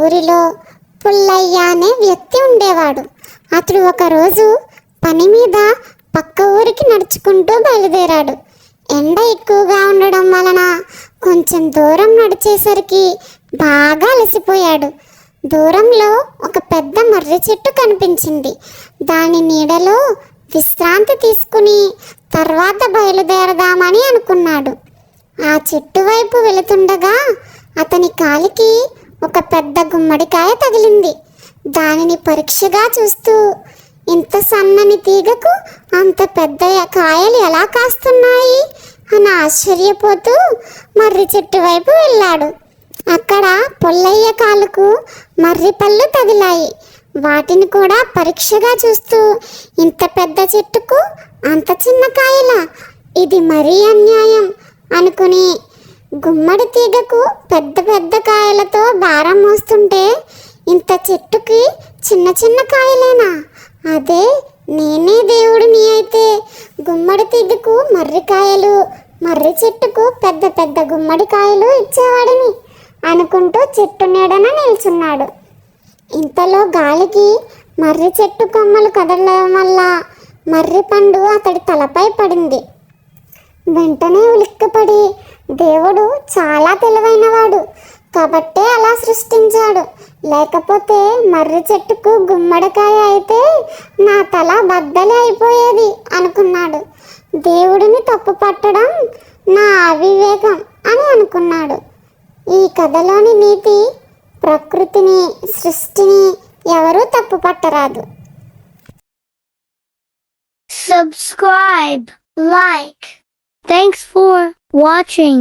ఊరిలో పుల్లయ్య అనే వ్యక్తి ఉండేవాడు. అతడు ఒకరోజు పని మీద పక్క ఊరికి నడుచుకుంటూ బయలుదేరాడు. ఎండ ఎక్కువగా ఉండడం వలన కొంచెం దూరం నడిచేసరికి బాగా అలసిపోయాడు. దూరంలో ఒక పెద్ద మర్రి చెట్టు కనిపించింది. దాని నీడలో విశ్రాంతి తీసుకుని తర్వాత బయలుదేరదామని అనుకున్నాడు. ఆ చెట్టు వైపు వెళుతుండగా అతని కాలికి ఒక పెద్ద గుమ్మడికాయ తగిలింది. దానిని పరీక్షగా చూస్తూ, ఇంత సన్నని తీగకు అంత పెద్ద కాయలు ఎలా కాస్తున్నాయి అని ఆశ్చర్యపోతూ మర్రి చెట్టు వైపు వెళ్ళాడు. అక్కడ పుల్లయ్య కాలుకు మర్రి పళ్ళు తగిలాయి. వాటిని కూడా పరీక్షగా చూస్తూ, ఇంత పెద్ద చెట్టుకు అంత చిన్న కాయలా, ఇది మరీ అన్యాయం అనుకుని, గుమ్మడి తీగకు పెద్ద పెద్ద కాయలతో భారం మోస్తుంటే ఇంత చెట్టుకి చిన్న చిన్న కాయలేనా? అదే నేనే దేవుడిని అయితే గుమ్మడి తీగకు మర్రికాయలు, మర్రి చెట్టుకు పెద్ద పెద్ద గుమ్మడికాయలు ఇచ్చేవాడిని అనుకుంటూ చెట్టు నీడన నిల్చున్నాడు. ఇంతలో గాలికి మర్రి చెట్టు కొమ్మలు కదలడం వల్ల మర్రి పండు అతడి తలపై పడింది. వెంటనే ఉలిక్కిపడి, దేవుడు చాలా తెలివైనవాడు కాబట్టే అలా సృష్టించాడు, లేకపోతే మర్రి చెట్టుకు గుమ్మడికాయ అయితే నా తల బద్దలే అయిపోయేది అనుకున్నాడు. దేవుడిని తప్పు పట్టడం నా అవివేకం అని అనుకున్నాడు. ఈ కథలోని నీతి, ప్రకృతిని, సృష్టిని ఎవరూ తప్పు పట్టరాదు. Subscribe, like. Thanks for watching.